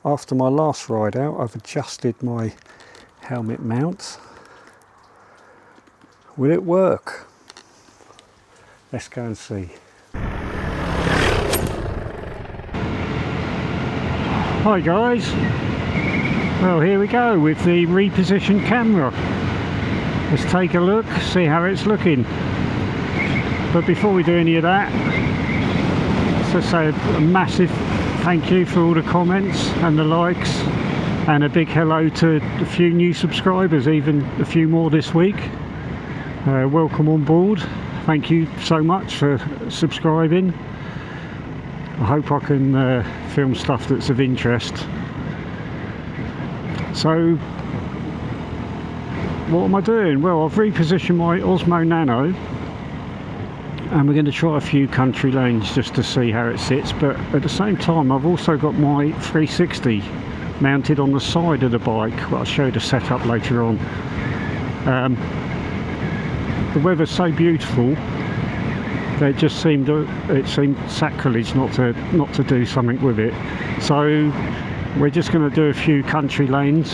after my last ride out, I've adjusted my helmet mount. Will it work? Let's go and see. Hi guys, well here we go with the repositioned camera. Let's take a look, see how it's looking. But before we do any of that, let's just say a massive thank you for all the comments and the likes, and a big hello to a few new subscribers, even a few more this week. Welcome on board. Thank you so much for subscribing. I hope I can film stuff that's of interest. So, what am I doing? Well, I've repositioned my Osmo Nano, and we're going to try a few country lanes just to see how it sits, but at the same time I've also got my 360 mounted on the side of the bike. Well, I'll show you the setup later on. The weather's so beautiful that it just seemed sacrilege not to do something with it. So we're just going to do a few country lanes,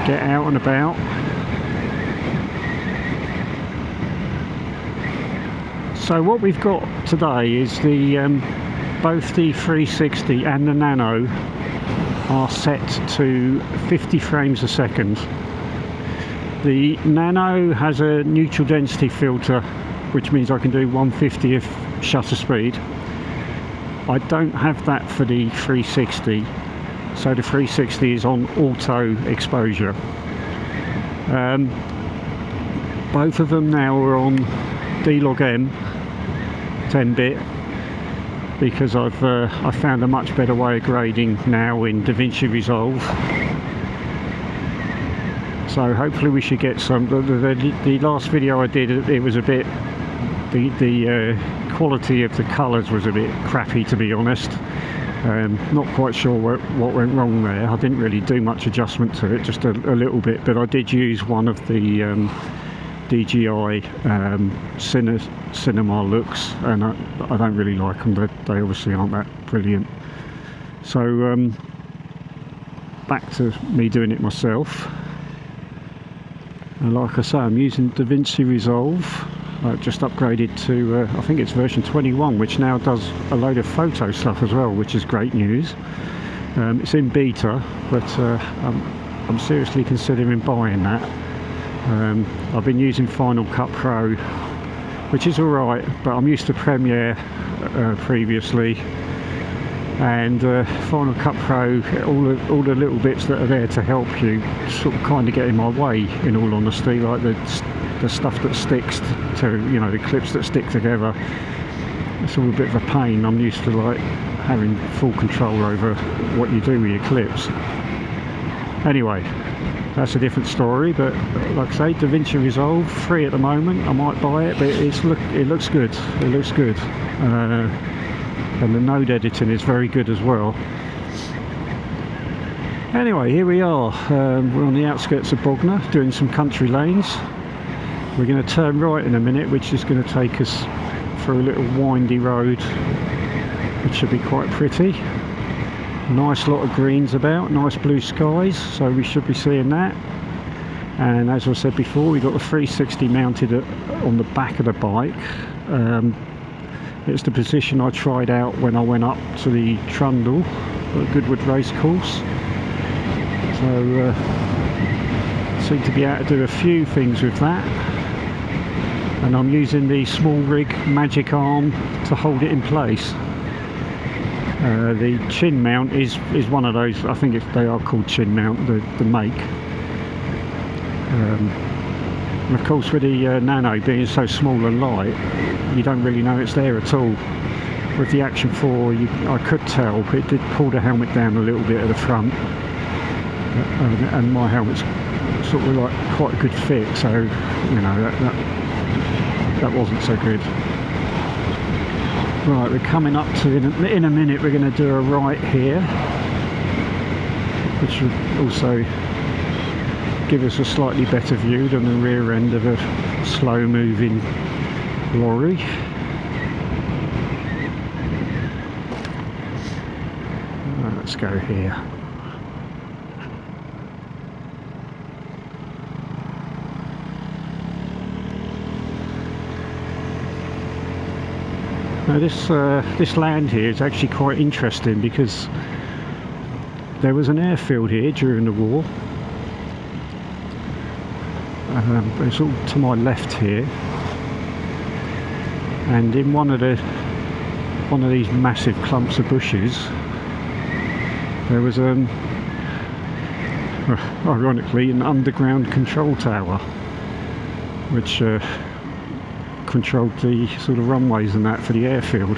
get out and about. So what we've got today is the both the 360 and the Nano are set to 50 frames a second. The Nano has a neutral density filter, which means I can do 1/50th shutter speed. I don't have that for the 360, so the 360 is on auto exposure. Both of them now are on D-Log-M 10-bit, because I found a much better way of grading now in Davinci Resolve. So hopefully we should get some. The last video I did, it was a bit, the quality of the colours was a bit crappy, to be honest. Not quite sure what went wrong there. I didn't really do much adjustment to it, just a little bit, but I did use one of the DJI cinema looks, and I don't really like them. They obviously aren't that brilliant. So back to me doing it myself. And like I say, I'm using Davinci Resolve. I've just upgraded to I think it's version 21, which now does a load of photo stuff as well, which is great news. It's in beta, but I'm seriously considering buying that. I've been using Final Cut Pro, which is alright, but I'm used to Premiere previously, and Final Cut Pro, all the little bits that are there to help you sort of kind of get in my way, in all honesty, like the stuff that sticks to, you know, the clips that stick together. It's all a bit of a pain. I'm used to like having full control over what you do with your clips. Anyway, that's a different story, but like I say, Davinci Resolve, free at the moment. I might buy it, but it looks good. It looks good. And the node editing is very good as well. Anyway, here we are. We're on the outskirts of Bognor, doing some country lanes. We're going to turn right in a minute, which is going to take us through a little windy road, which should be quite pretty. Nice lot of greens about, nice blue skies, so we should be seeing that. And as I said before, we've got the 360 mounted on the back of the bike. It's the position I tried out when I went up to the Trundle at Goodwood Racecourse. So seem to be able to do a few things with that. And I'm using the SmalRig magic arm to hold it in place. The chin mount is one of those, I think they are called chin mount, the make. And of course, with the Nano being so small and light, you don't really know it's there at all. With the Action 4, I could tell, but it did pull the helmet down a little bit at the front. And my helmet's sort of like quite a good fit, so you know that wasn't so good. Right, we're coming up to, in a minute we're going to do a right here, which will also give us a slightly better view than the rear end of a slow moving lorry. let's go here. Now this land here is actually quite interesting because there was an airfield here during the war. It's all to my left here, and in one of these massive clumps of bushes there was ironically an underground control tower which controlled the sort of runways and that for the airfield.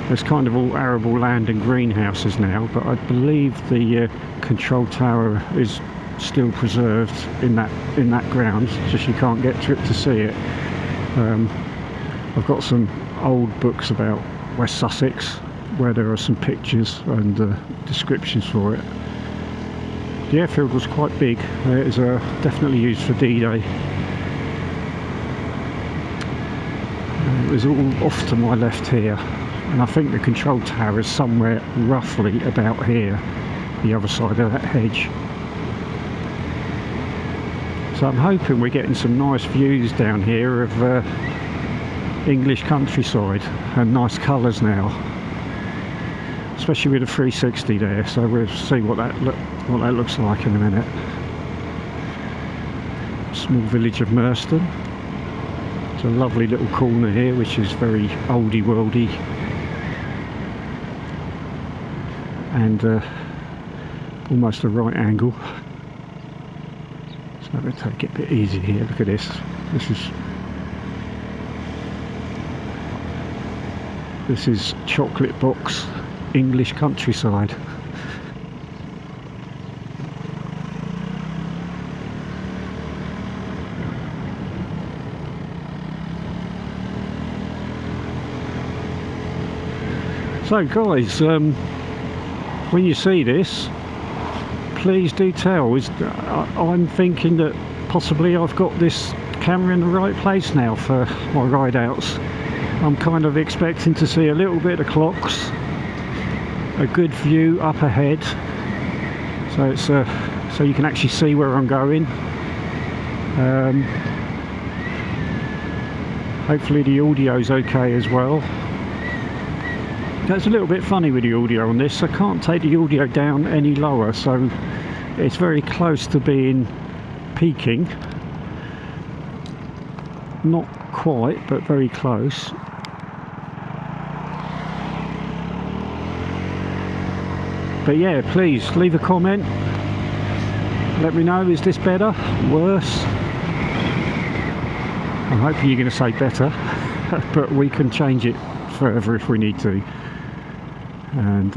It's kind of all arable land and greenhouses now, but I believe the control tower is still preserved in that ground, just you can't get to it to see it. I've got some old books about West Sussex where there are some pictures and descriptions for it. The airfield was quite big. It was definitely used for D-Day. It was all off to my left here, and I think the control tower is somewhere roughly about here, the other side of that hedge. So I'm hoping we're getting some nice views down here of English countryside and nice colours now, especially with a 360 there. So we'll see what that looks like in a minute. Small village of Merston. It's a lovely little corner here, which is very oldie worldy, and almost a right angle. So we'll take it a bit easy here. Look at this. This is chocolate box English countryside. So guys, when you see this, please do tell. I'm thinking that possibly I've got this camera in the right place now for my ride outs. I'm kind of expecting to see a little bit of clocks, a good view up ahead, so it's so you can actually see where I'm going. Hopefully the audio's okay as well. That's a little bit funny with the audio on this. I can't take the audio down any lower, so it's very close to being peaking. Not quite, but very close. But yeah, please leave a comment. Let me know, is this better? Worse? I'm hoping you're going to say better, but we can change it further if we need to. And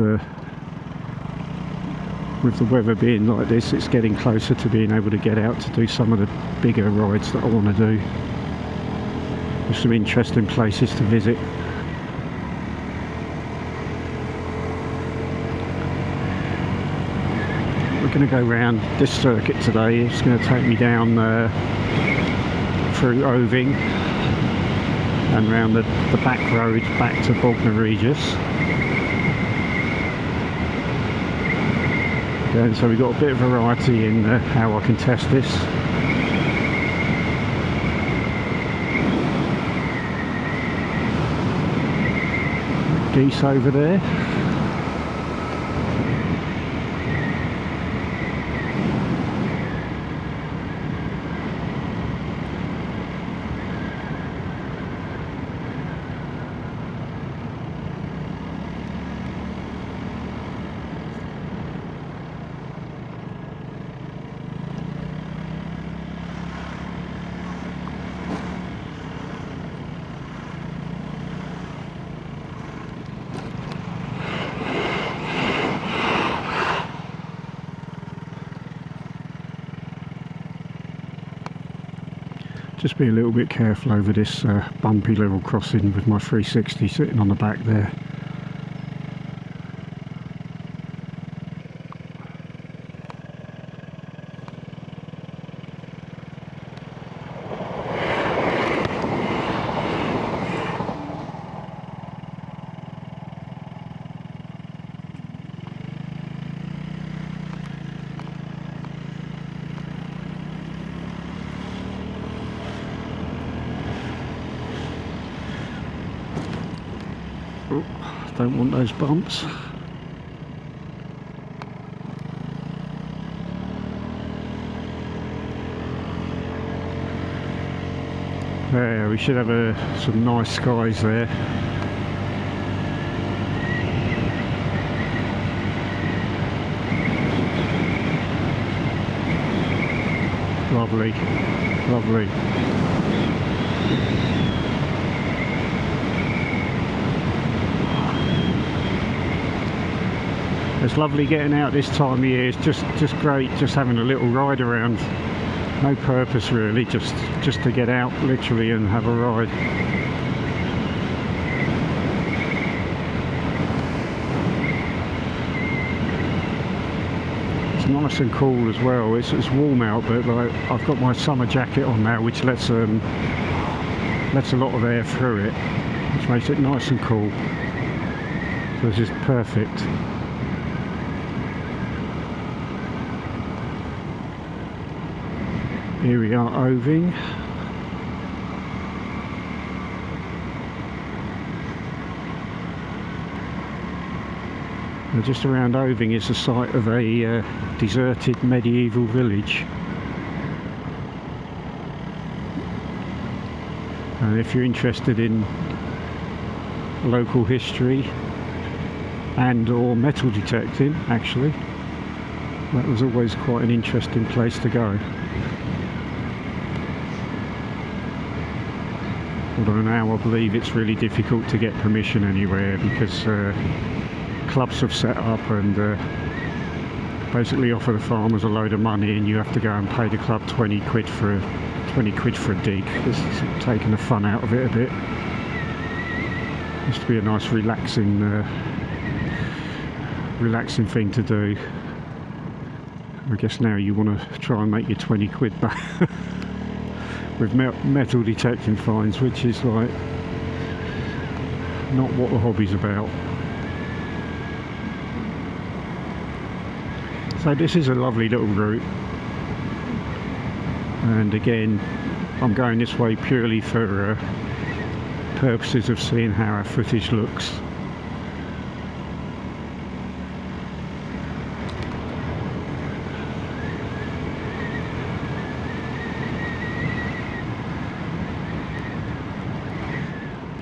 with the weather being like this, it's getting closer to being able to get out to do some of the bigger rides that I want to do. There's some interesting places to visit. We're going to go around this circuit today. It's going to take me down through Oving and round the back road back to Bognor Regis. And so we've got a bit of variety in how I can test this. Geese over there. Just be a little bit careful over this bumpy level crossing with my 360 sitting on the back there. don't want those bumps. There, we should have some nice skies there. Lovely, lovely. It's lovely getting out this time of year. It's just great, just having a little ride around. No purpose really, just to get out literally and have a ride. It's nice and cool as well. It's warm out, but like, I've got my summer jacket on now, which lets a lot of air through it, which makes it nice and cool. So this is perfect. Here we are, Oving. Now just around Oving is the site of a deserted medieval village. And if you're interested in local history and or metal detecting, actually, that was always quite an interesting place to go. Although now I believe it's really difficult to get permission anywhere because clubs have set up and basically offer the farmers a load of money, and you have to go and pay the club 20 quid for a dig. It's taking the fun out of it a bit. Used to be a nice relaxing thing to do. I guess now you want to try and make your 20 quid back. With metal detecting fines, which is like not what the hobby's about. So this is a lovely little route, and again I'm going this way purely for purposes of seeing how our footage looks.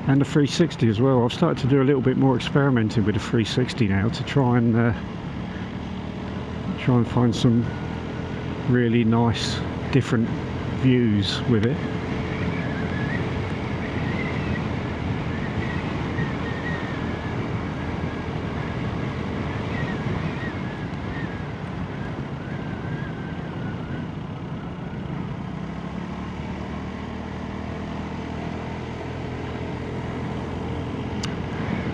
And the 360 as well. I've started to do a little bit more experimenting with the 360 now to try and find some really nice different views with it.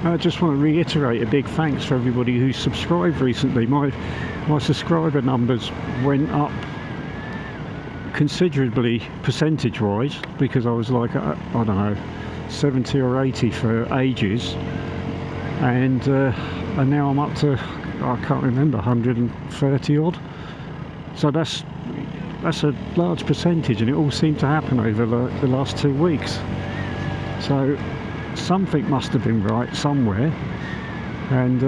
I just want to reiterate a big thanks for everybody who's subscribed recently. My subscriber numbers went up considerably percentage wise, because I was like, I don't know, 70 or 80 for ages, and now I'm up to, I can't remember, 130 odd. So that's a large percentage, and it all seemed to happen over the last 2 weeks. So something must have been right somewhere, and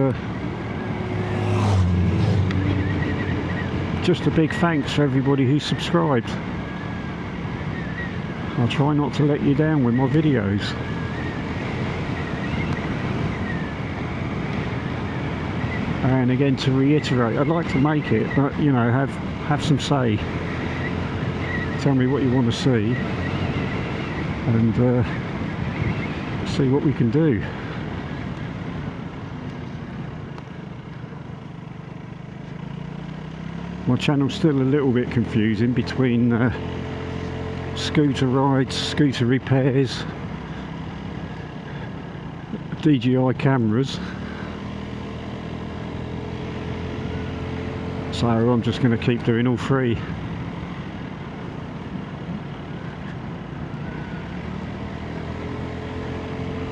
just a big thanks for everybody who subscribed. I'll try not to let you down with my videos. And again, to reiterate, I'd like to make it, but you know, have some say. Tell me what you want to see, and see what we can do. My channel's still a little bit confusing between scooter rides, scooter repairs, DJI cameras. So I'm just going to keep doing all three.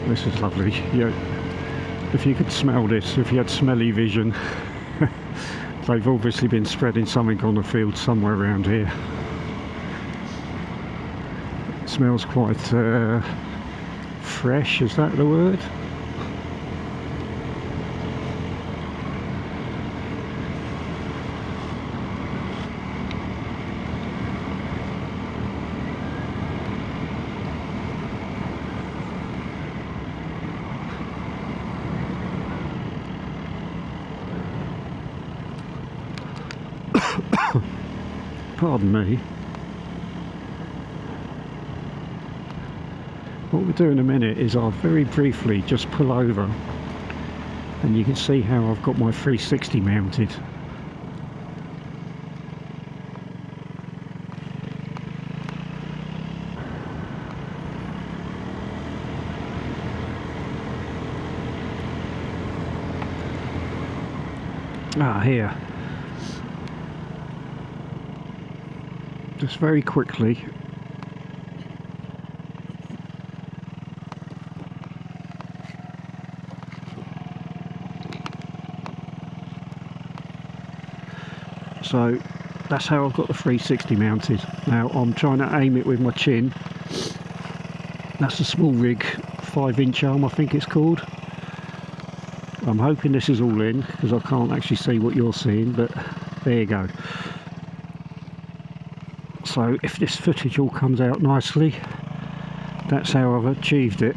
This is lovely. Yeah, if you could smell this, if you had smelly vision, they've obviously been spreading something on the field somewhere around here. It smells quite fresh, is that the word? Pardon me. What we'll do in a minute is I'll very briefly just pull over and you can see how I've got my 360 mounted. Here. Just very quickly. So that's how I've got the 360 mounted. Now I'm trying to aim it with my chin. That's a SmalRig 5-inch arm, I think it's called. I'm hoping this is all in because I can't actually see what you're seeing, but there you go. So if this footage all comes out nicely, that's how I've achieved it.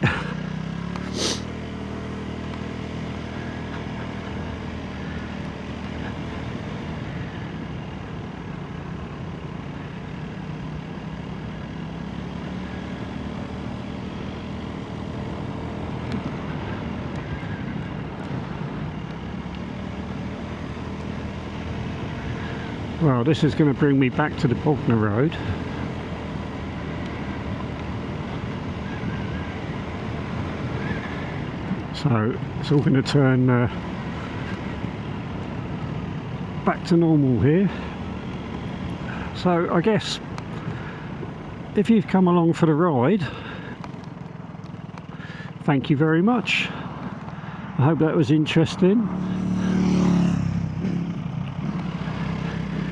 Well, this is going to bring me back to the Bognor Road. So it's all going to turn back to normal here. So I guess if you've come along for the ride, thank you very much. I hope that was interesting.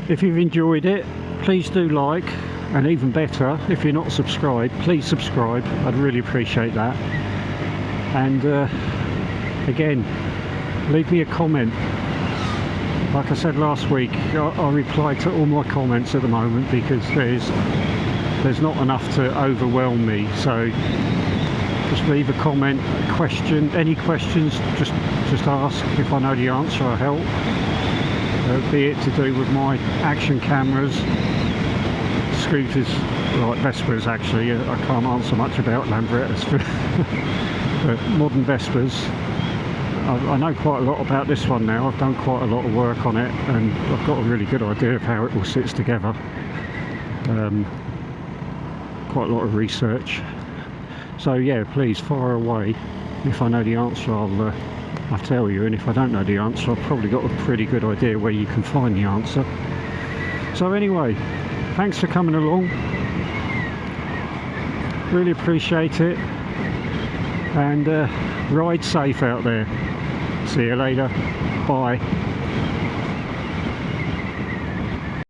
If you've enjoyed it, please do like, and even better, if you're not subscribed, please subscribe. I'd really appreciate that. And again, leave me a comment. Like I said last week, I reply to all my comments at the moment because there's not enough to overwhelm me. So just leave a comment, a question, any questions, just ask. If I know the answer, I'll help. Be it to do with my action cameras, scooters, like Vespas actually. I can't answer much about Lambrettas, but modern Vespas. I know quite a lot about this one now. I've done quite a lot of work on it and I've got a really good idea of how it all sits together. Quite a lot of research. So yeah, please fire away. If I know the answer, I'll tell you, and if I don't know the answer, I've probably got a pretty good idea where you can find the answer. So anyway, thanks for coming along. Really appreciate it, and ride safe out there. See you later. Bye.